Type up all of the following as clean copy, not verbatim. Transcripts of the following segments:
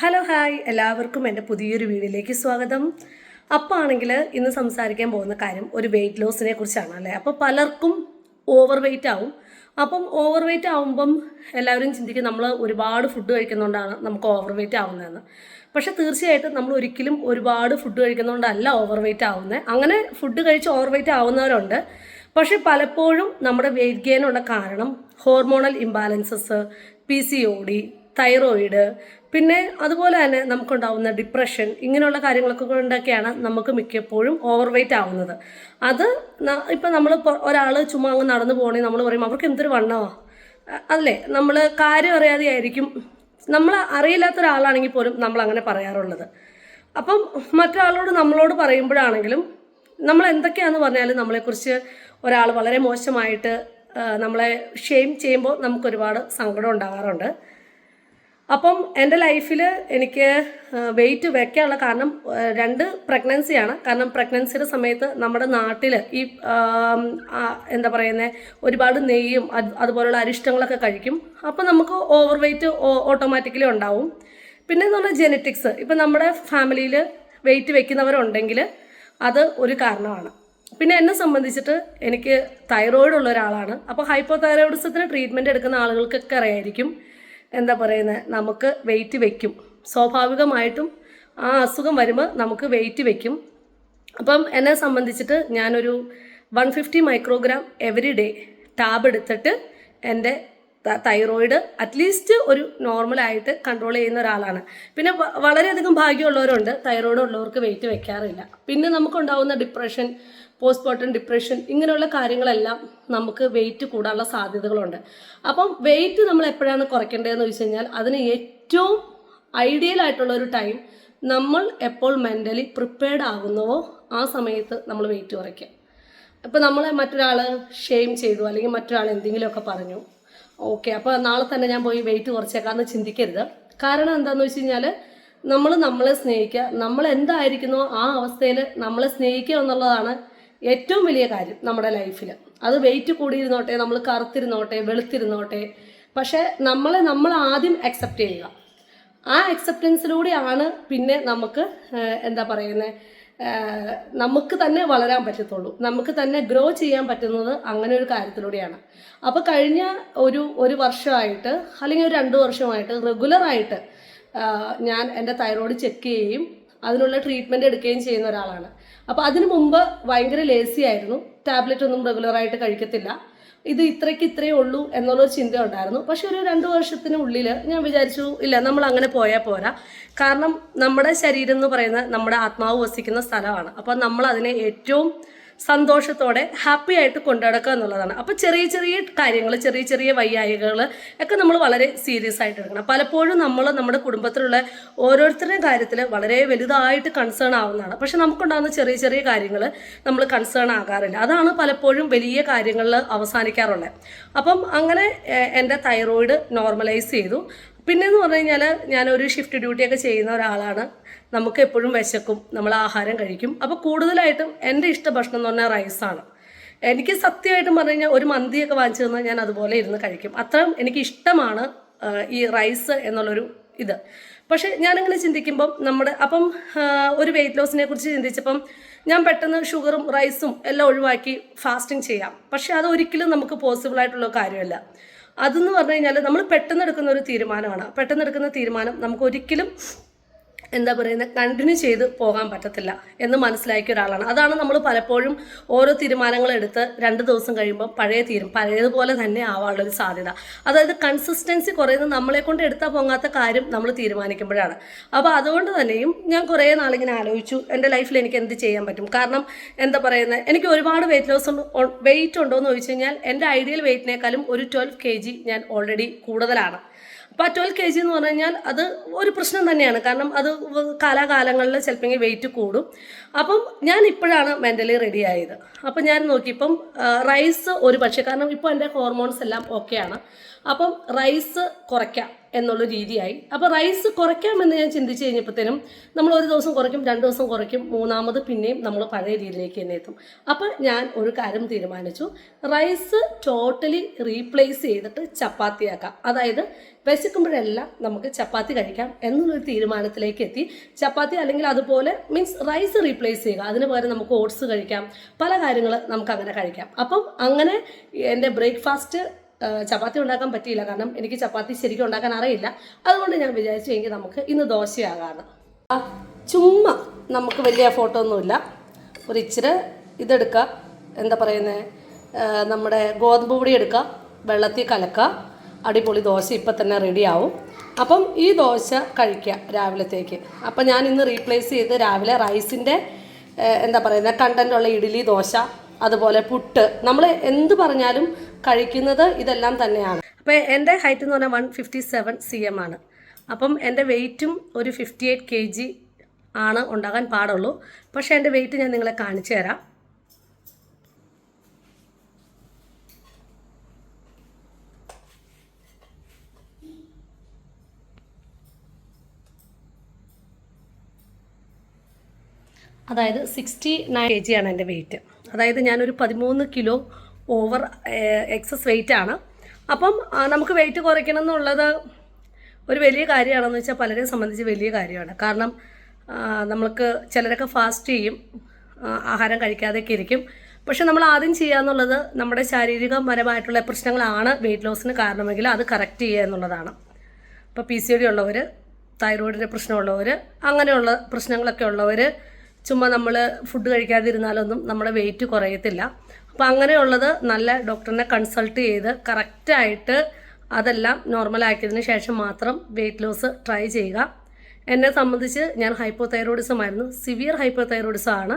Hello hi എല്ലാവർക്കും എൻ്റെ പുതിയൊരു വീഡിയോയിലേക്ക് സ്വാഗതം. അപ്പോൾ ആണെങ്കിൽ ഇന്ന് സംസാരിക്കാൻ പോകുന്ന കാര്യം ഒരു വെയിറ്റ് ലോസിനെ കുറിച്ചാണ് അല്ലേ. അപ്പോൾ പലർക്കും ഓവർ വെയിറ്റ് ആവും. അപ്പം ഓവർ വെയിറ്റ് ആവുമ്പം എല്ലാവരും ചിന്തിക്കും നമ്മൾ ഒരുപാട് ഫുഡ് കഴിക്കുന്നതുകൊണ്ടാണ് നമുക്ക് ഓവർ വെയിറ്റ് ആവുന്നതെന്ന്. പക്ഷേ തീർച്ചയായിട്ടും നമ്മൾ ഒരിക്കലും ഒരുപാട് ഫുഡ് കഴിക്കുന്നതുകൊണ്ടല്ല ഓവർ വെയിറ്റ് ആവുന്നത്. അങ്ങനെ ഫുഡ് കഴിച്ച് ഓവർ വെയിറ്റ് ആവുന്നവരുണ്ട്. പക്ഷേ പലപ്പോഴും നമ്മുടെ വെയിറ്റ് ഗെയിനുള്ള കാരണം ഹോർമോണൽ ഇംബാലൻസസ്, PCOD, തൈറോയിഡ്, പിന്നെ അതുപോലെ തന്നെ നമുക്കുണ്ടാവുന്ന ഡിപ്രഷൻ, ഇങ്ങനെയുള്ള കാര്യങ്ങളൊക്കെ കൊണ്ടൊക്കെയാണ് നമുക്ക് മിക്കപ്പോഴും ഓവർ വെയിറ്റ് ആവുന്നത്. അത് ഇപ്പം നമ്മൾ ഒരാൾ ചുമ്മാ അങ്ങ് നടന്നു പോകണമെങ്കിൽ നമ്മൾ പറയും അവർക്ക് എന്തൊരു വണ്ണമോ അല്ലേ. നമ്മൾ കാര്യം അറിയാതെ ആയിരിക്കും, നമ്മൾ അറിയില്ലാത്ത ഒരാളാണെങ്കിൽ പോലും നമ്മൾ അങ്ങനെ പറയാറുള്ളത്. അപ്പം മറ്റൊരാളോട് നമ്മളോട് പറയുമ്പോഴാണെങ്കിലും നമ്മൾ എന്തൊക്കെയാണെന്ന് പറഞ്ഞാലും നമ്മളെക്കുറിച്ച് ഒരാൾ വളരെ മോശമായിട്ട് നമ്മളെ ഷെയിം ചെയ്യുമ്പോൾ നമുക്കൊരുപാട് സങ്കടം ഉണ്ടാകാറുണ്ട്. അപ്പം എൻ്റെ ലൈഫിൽ എനിക്ക് വെയിറ്റ് വയ്ക്കാനുള്ള കാരണം രണ്ട് പ്രഗ്നൻസിയാണ്. കാരണം പ്രഗ്നൻസിയുടെ സമയത്ത് നമ്മുടെ നാട്ടിൽ ഈ എന്താ പറയുന്നത്, ഒരുപാട് നെയ്യും അതുപോലുള്ള അരിഷ്ടങ്ങളൊക്കെ കഴിക്കും. അപ്പം നമുക്ക് ഓവർ വെയിറ്റ് ഓട്ടോമാറ്റിക്കലി ഉണ്ടാവും. പിന്നെ എന്ന് പറഞ്ഞാൽ ജെനറ്റിക്സ്, ഇപ്പം നമ്മുടെ ഫാമിലിയിൽ വെയിറ്റ് വെക്കുന്നവരുണ്ടെങ്കിൽ അത് ഒരു കാരണമാണ്. പിന്നെ എന്നെ സംബന്ധിച്ചിട്ട് എനിക്ക് തൈറോയിഡ് ഉള്ള ഒരാളാണ്. അപ്പോൾ ഹൈപ്പോ തൈറോയിഡിസത്തിന് ട്രീറ്റ്മെൻറ്റ് എടുക്കുന്ന ആളുകൾക്കൊക്കെ അറിയായിരിക്കും, എന്താ പറയുന്നത്, നമുക്ക് വെയിറ്റ് വയ്ക്കും. സ്വാഭാവികമായിട്ടും ആ അസുഖം വരുമ്പോൾ നമുക്ക് വെയിറ്റ് വയ്ക്കും. അപ്പം എന്നെ സംബന്ധിച്ചിട്ട് ഞാനൊരു 150 മൈക്രോഗ്രാം എവറി ഡേ ടാബ് എടുത്തിട്ട് എൻ്റെ തൈറോയിഡ് അറ്റ്ലീസ്റ്റ് ഒരു നോർമലായിട്ട് കൺട്രോൾ ചെയ്യുന്ന ഒരാളാണ്. പിന്നെ വളരെയധികം ഭാഗ്യമുള്ളവരുണ്ട്, തൈറോയിഡ് ഉള്ളവർക്ക് വെയിറ്റ് വെക്കാറില്ല. പിന്നെ നമുക്കുണ്ടാവുന്ന ഡിപ്രഷൻ, പോസ്റ്റ്മോർട്ടം ഡിപ്രഷൻ, ഇങ്ങനെയുള്ള കാര്യങ്ങളെല്ലാം നമുക്ക് വെയിറ്റ് കൂടാനുള്ള സാധ്യതകളുണ്ട്. അപ്പം വെയിറ്റ് നമ്മൾ എപ്പോഴാണ് കുറയ്ക്കേണ്ടതെന്ന് ചോദിച്ചു കഴിഞ്ഞാൽ അതിന് ഏറ്റവും ഐഡിയൽ ആയിട്ടുള്ള ഒരു ടൈം നമ്മൾ എപ്പോൾ മെൻ്റലി പ്രിപ്പയർഡ് ആകുന്നുവോ ആ സമയത്ത് നമ്മൾ വെയിറ്റ് കുറയ്ക്കുക. ഇപ്പോൾ നമ്മളെ മറ്റൊരാൾ ഷെയിം ചെയ്തു അല്ലെങ്കിൽ മറ്റൊരാൾ എന്തെങ്കിലുമൊക്കെ പറഞ്ഞു, ഓക്കെ അപ്പോൾ നാളെ തന്നെ ഞാൻ പോയി വെയിറ്റ് കുറച്ചേക്കാമെന്ന് ചിന്തിക്കരുത്. കാരണം എന്താണെന്ന് വെച്ച് കഴിഞ്ഞാൽ നമ്മൾ നമ്മളെ സ്നേഹിക്കുക, നമ്മൾ എന്തായിരിക്കുന്നോ ആ അവസ്ഥയിൽ നമ്മളെ സ്നേഹിക്കുക എന്നുള്ളതാണ് ഏറ്റവും വലിയ കാര്യം നമ്മുടെ ലൈഫിൽ. അത് വെയിറ്റ് കൂടിയിരുന്നോട്ടെ, നമ്മൾ കറുത്തിരുന്നോട്ടെ, വെളുത്തിരുന്നോട്ടെ, പക്ഷേ നമ്മൾ ആദ്യം അക്സെപ്റ്റ് ചെയ്യുക. ആ അക്സെപ്റ്റൻസിലൂടെയാണ് പിന്നെ നമുക്ക് എന്താ പറയുന്നത്, നമുക്ക് തന്നെ വളരാൻ പറ്റത്തുള്ളൂ, നമുക്ക് തന്നെ ഗ്രോ ചെയ്യാൻ പറ്റുന്നത് അങ്ങനെ ഒരു കാര്യത്തിലൂടെയാണ്. അപ്പോൾ കഴിഞ്ഞ ഒരു വർഷമായിട്ട് അല്ലെങ്കിൽ ഒരു 2 വർഷമായിട്ട് റെഗുലറായിട്ട് ഞാൻ എൻ്റെ തൈറോയ്ഡ് ചെക്ക് ചെയ്യുകയും അതിനുള്ള ട്രീറ്റ്മെൻറ്റ് എടുക്കുകയും ചെയ്യുന്ന ഒരാളാണ്. അപ്പോൾ അതിനു മുമ്പ് ഭയങ്കര ലേസി ആയിരുന്നു, ടാബ്ലറ്റ് ഒന്നും റെഗുലറായിട്ട് കഴിക്കത്തില്ല, ഇത് ഇത്രയേ ഉള്ളൂ എന്നുള്ളൊരു ചിന്ത ഉണ്ടായിരുന്നു. പക്ഷെ ഒരു 2 വർഷത്തിനുള്ളിൽ ഞാൻ വിചാരിച്ചു ഇല്ല, നമ്മൾ അങ്ങനെ പോയാൽ പോരാ. കാരണം നമ്മുടെ ശരീരം എന്ന് പറയുന്നത് നമ്മുടെ ആത്മാവ് വസിക്കുന്ന സ്ഥലമാണ്. അപ്പോൾ നമ്മൾ അതിനെ ഏറ്റവും സന്തോഷത്തോടെ ഹാപ്പി ആയിട്ട് കൊണ്ടുനടക്കുക എന്നുള്ളതാണ്. അപ്പോൾ ചെറിയ കാര്യങ്ങൾ, ചെറിയ വയ്യായികൾ ഒക്കെ നമ്മൾ വളരെ സീരിയസ് ആയിട്ട് എടുക്കണം. പലപ്പോഴും നമ്മൾ നമ്മുടെ കുടുംബത്തിലുള്ള ഓരോരുത്തരുടെയും കാര്യത്തിൽ വളരെ വലുതായിട്ട് കൺസേൺ ആവുന്നതാണ്. പക്ഷെ നമുക്കുണ്ടാകുന്ന ചെറിയ കാര്യങ്ങൾ നമ്മൾ കൺസേൺ ആകാറില്ല. അതാണ് പലപ്പോഴും വലിയ കാര്യങ്ങളിൽ അവസാനിക്കാറുള്ളത്. അപ്പം അങ്ങനെ എൻ്റെ തൈറോയിഡ് നോർമലൈസ് ചെയ്തു. പിന്നെയെന്ന് പറഞ്ഞു കഴിഞ്ഞാൽ ഞാനൊരു ഷിഫ്റ്റ് ഡ്യൂട്ടിയൊക്കെ ചെയ്യുന്ന ഒരാളാണ്. നമുക്ക് എപ്പോഴും വിശക്കും, നമ്മൾ ആഹാരം കഴിക്കും. അപ്പോൾ കൂടുതലായിട്ടും എൻ്റെ ഇഷ്ട ഭക്ഷണം എന്ന് പറഞ്ഞാൽ റൈസാണ്. എനിക്ക് സത്യമായിട്ടും പറഞ്ഞു കഴിഞ്ഞാൽ ഒരു മന്തിയൊക്കെ വാങ്ങിച്ചു തന്നാൽ ഞാൻ അതുപോലെ ഇരുന്ന് കഴിക്കും. അത്രയും എനിക്ക് ഇഷ്ടമാണ് ഈ റൈസ് എന്നുള്ളൊരു ഇത്. പക്ഷേ ഞാനിങ്ങനെ ചിന്തിക്കുമ്പം അപ്പം ഒരു വെയിറ്റ് ലോസിനെ കുറിച്ച് ചിന്തിച്ചപ്പം ഞാൻ പെട്ടെന്ന് ഷുഗറും റൈസും എല്ലാം ഒഴിവാക്കി ഫാസ്റ്റിംഗ് ചെയ്യാം. പക്ഷേ അതൊരിക്കലും നമുക്ക് പോസിബിളായിട്ടുള്ള കാര്യമല്ല. അതെന്ന് പറഞ്ഞു കഴിഞ്ഞാൽ നമ്മൾ പെട്ടെന്ന് എടുക്കുന്ന ഒരു തീരുമാനമാണ്. പെട്ടെന്ന് എടുക്കുന്ന തീരുമാനം നമുക്ക് ഒരിക്കലും എന്താ പറയുന്നത് കണ്ടിന്യൂ ചെയ്ത് പോകാൻ പറ്റത്തില്ല എന്ന് മനസ്സിലാക്കിയ ഒരാളാണ്. അതാണ് നമ്മൾ പലപ്പോഴും ഓരോ തീരുമാനങ്ങളെടുത്ത് 2 ദിവസം കഴിയുമ്പോൾ പഴയതുപോലെ തന്നെ ആവാനുള്ളൊരു സാധ്യത. അതായത് കൺസിസ്റ്റൻസി കുറയുന്നത് നമ്മളെ കൊണ്ട് എടുത്താൽ പോകാത്ത കാര്യം നമ്മൾ തീരുമാനിക്കുമ്പോഴാണ്. അപ്പോൾ അതുകൊണ്ട് തന്നെയും ഞാൻ കുറേ നാളിങ്ങനെ ആലോചിച്ചു എൻ്റെ ലൈഫിൽ എനിക്ക് എന്ത് ചെയ്യാൻ പറ്റും. കാരണം എന്താ പറയുന്നത്, എനിക്ക് ഒരുപാട് വെയിറ്റ് ഉണ്ടോ എന്ന് ചോദിച്ചു കഴിഞ്ഞാൽ എൻ്റെ ഐഡിയൽ വെയിറ്റിനേക്കാളും ഒരു 12 kg ഞാൻ ഓൾറെഡി കൂടുതലാണ്. അപ്പോൾ 12 kg എന്ന് പറഞ്ഞു കഴിഞ്ഞാൽ അത് ഒരു പ്രശ്നം തന്നെയാണ്. കാരണം അത് കാലാകാലങ്ങളിൽ ചിലപ്പോൾ വെയിറ്റ് കൂടും. അപ്പം ഞാൻ ഇപ്പോഴാണ് മെൻ്റലി റെഡി ആയത്. അപ്പം ഞാൻ നോക്കിയപ്പം റൈസ് ഒരു പക്ഷേ, കാരണം ഇപ്പോൾ എൻ്റെ ഹോർമോൺസ് എല്ലാം ഓക്കെയാണ്. അപ്പം റൈസ് കുറയ്ക്കാം എന്നുള്ള രീതിയായി. അപ്പോൾ റൈസ് കുറയ്ക്കാമെന്ന് ഞാൻ ചിന്തിച്ച് കഴിഞ്ഞപ്പോഴത്തേനും നമ്മൾ ഒരു ദിവസം കുറയ്ക്കും, 2 ദിവസം കുറയ്ക്കും, മൂന്നാമത് പിന്നെയും നമ്മൾ പഴയ രീതിയിലേക്ക് തന്നെ എത്തും. അപ്പോൾ ഞാൻ ഒരു കാര്യം തീരുമാനിച്ചു, റൈസ് ടോട്ടലി റീപ്ലേസ് ചെയ്തിട്ട് ചപ്പാത്തിയാക്കാം. അതായത് വിശക്കുമ്പോഴെല്ലാം നമുക്ക് ചപ്പാത്തി കഴിക്കാം എന്നുള്ളൊരു തീരുമാനത്തിലേക്ക് എത്തി. ചപ്പാത്തി അല്ലെങ്കിൽ അതുപോലെ മീൻസ് റൈസ് റീപ്ലേസ് ചെയ്യുക, അതിന് പകരം നമുക്ക് ഓട്സ് കഴിക്കാം, പല കാര്യങ്ങൾ നമുക്ക് അങ്ങനെ കഴിക്കാം. അപ്പം അങ്ങനെ എൻ്റെ ബ്രേക്ക്ഫാസ്റ്റ് ചപ്പാത്തി ഉണ്ടാക്കാൻ പറ്റിയില്ല, കാരണം എനിക്ക് ചപ്പാത്തി ശരിക്കും ഉണ്ടാക്കാൻ അറിയില്ല. അതുകൊണ്ട് ഞാൻ വിചാരിച്ചു എങ്കിൽ നമുക്ക് ഇന്ന് ദോശയാകാണ്. ചുമ്മാ നമുക്ക് വലിയ എഫോർട്ട് ഒന്നുമില്ല, ഒരു ഇച്ചിരി ഇതെടുക്കുക, എന്താ പറയുന്നത്, നമ്മുടെ ഗോതമ്പ് പൊടി എടുക്കുക, വെള്ളത്തിൽ കലക്കുക, അടിപൊളി ദോശ ഇപ്പം തന്നെ റെഡിയാവും. അപ്പം ഈ ദോശ കഴിക്കുക രാവിലത്തേക്ക്. അപ്പം ഞാൻ ഇന്ന് റീപ്ലേസ് ചെയ്ത് രാവിലെ റൈസിൻ്റെ എന്താ പറയുന്നത് കണ്ടൻ്റുള്ള ഇഡ്ഡലി, ദോശ, അതുപോലെ പുട്ട്, നമ്മൾ എന്ത് പറഞ്ഞാലും കഴിക്കുന്നത് ഇതെല്ലാം തന്നെയാണ്. അപ്പോൾ എൻ്റെ ഹൈറ്റ് എന്ന് പറഞ്ഞാൽ 157 cm ആണ്. അപ്പം എൻ്റെ വെയ്റ്റും ഒരു 58 kg ആണ് ഉണ്ടാകാൻ പാടുള്ളൂ. പക്ഷേ എൻ്റെ വെയ്റ്റ് ഞാൻ നിങ്ങളെ കാണിച്ചു തരാം. അതായത് 69 kg ആണ് എൻ്റെ വെയ്റ്റ്. അതായത് ഞാനൊരു 13 കിലോ ഓവർ എക്സസ് വെയിറ്റ് ആണ്. അപ്പം നമുക്ക് വെയിറ്റ് കുറയ്ക്കണം എന്നുള്ളത് ഒരു വലിയ കാര്യമാണെന്ന് വെച്ചാൽ പലരെ സംബന്ധിച്ച് വലിയ കാര്യമാണ്. കാരണം നമ്മൾക്ക് ചിലരൊക്കെ ഫാസ്റ്റ് ചെയ്യും, ആഹാരം കഴിക്കാതെയൊക്കെ ഇരിക്കും. പക്ഷെ നമ്മൾ ആദ്യം ചെയ്യാന്നുള്ളത് നമ്മുടെ ശാരീരികപരമായിട്ടുള്ള പ്രശ്നങ്ങളാണ് വെയിറ്റ് ലോസിന് കാരണമെങ്കിൽ അത് കറക്റ്റ് ചെയ്യുക എന്നുള്ളതാണ്. ഇപ്പോൾ PCOD ഉള്ളവർ, തൈറോയിഡിൻ്റെ പ്രശ്നമുള്ളവർ, അങ്ങനെയുള്ള പ്രശ്നങ്ങളൊക്കെ ഉള്ളവർ ചുമ്മാ നമ്മൾ ഫുഡ് കഴിക്കാതിരുന്നാലൊന്നും നമ്മുടെ വെയിറ്റ് കുറയത്തില്ല. അപ്പോൾ അങ്ങനെയുള്ളത് നല്ല ഡോക്ടറിനെ കൺസൾട്ട് ചെയ്ത് കറക്റ്റായിട്ട് അതെല്ലാം നോർമലാക്കിയതിന് ശേഷം മാത്രം വെയിറ്റ് ലോസ് ട്രൈ ചെയ്യുക. എന്നെ സംബന്ധിച്ച് ഞാൻ ഹൈപ്പോതൈറോയിഡിസം ആയിരുന്നു, സിവിയർ ഹൈപ്പോതൈറോയിഡിസം ആണ്.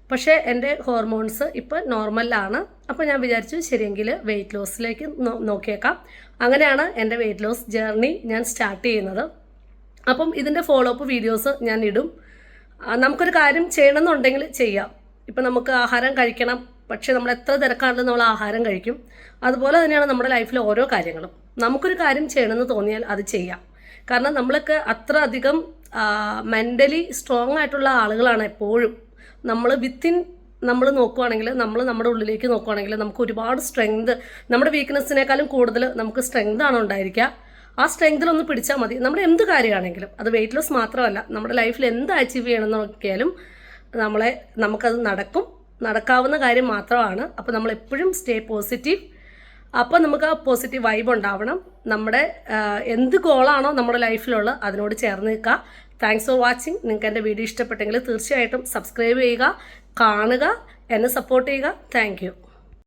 പക്ഷേ എൻ്റെ ഹോർമോൺസ് ഇപ്പോൾ നോർമലാണ്. അപ്പോൾ ഞാൻ വിചാരിച്ചു ശരിയെങ്കിൽ വെയിറ്റ് ലോസിലേക്ക് നോക്കിയേക്കാം. അങ്ങനെയാണ് എൻ്റെ വെയിറ്റ് ലോസ് ജേർണി ഞാൻ സ്റ്റാർട്ട് ചെയ്യുന്നത്. അപ്പം ഇതിൻ്റെ ഫോളോ അപ്പ് വീഡിയോസ് ഞാൻ ഇടും. നമുക്കൊരു കാര്യം ചെയ്യണമെന്നുണ്ടെങ്കിൽ ചെയ്യാം. ഇപ്പം നമുക്ക് ആഹാരം കഴിക്കണം, പക്ഷേ നമ്മൾ എത്ര തിരക്കാണെങ്കിലും നമ്മൾ ആഹാരം കഴിക്കും. അതുപോലെ തന്നെയാണ് നമ്മുടെ ലൈഫിൽ ഓരോ കാര്യങ്ങളും. നമുക്കൊരു കാര്യം ചെയ്യണമെന്ന് തോന്നിയാൽ അത് ചെയ്യാം. കാരണം നമ്മളൊക്കെ അത്ര അധികം മെൻ്റലി സ്ട്രോങ് ആയിട്ടുള്ള ആളുകളാണ് എപ്പോഴും. നമ്മൾ നോക്കുവാണെങ്കിൽ, നമ്മുടെ ഉള്ളിലേക്ക് നോക്കുവാണെങ്കിൽ നമുക്ക് ഒരുപാട് സ്ട്രെങ്ത്, നമ്മുടെ വീക്ക്നെസ്സിനേക്കാളും കൂടുതൽ നമുക്ക് സ്ട്രെങ്ത് ആണ് ഉണ്ടായിരിക്കുക. ആ സ്ട്രെങ്തിലൊന്ന് പിടിച്ചാൽ മതി. നമ്മുടെ എന്ത് കാര്യമാണെങ്കിലും, അത് വെയിറ്റ് ലോസ് മാത്രമല്ല, നമ്മുടെ ലൈഫിൽ എന്ത് അച്ചീവ് ചെയ്യണമെന്ന് നോക്കിയാലും നമുക്കത് നടക്കാവുന്ന കാര്യം മാത്രമാണ്. അപ്പോൾ നമ്മളെപ്പോഴും സ്റ്റേ പോസിറ്റീവ്. അപ്പോൾ നമുക്ക് ആ പോസിറ്റീവ് വൈബ് ഉണ്ടാവണം. നമ്മുടെ എന്ത് ഗോളാണോ നമ്മുടെ ലൈഫിലുള്ളത് അതിനോട് ചേർന്ന് നിൽക്കുക. Thanks for watching. നിങ്ങൾക്ക് എൻ്റെ വീഡിയോ ഇഷ്ടപ്പെട്ടെങ്കിൽ തീർച്ചയായിട്ടും സബ്സ്ക്രൈബ് ചെയ്യുക, കാണുക, എന്നെ സപ്പോർട്ട് ചെയ്യുക. Thank you.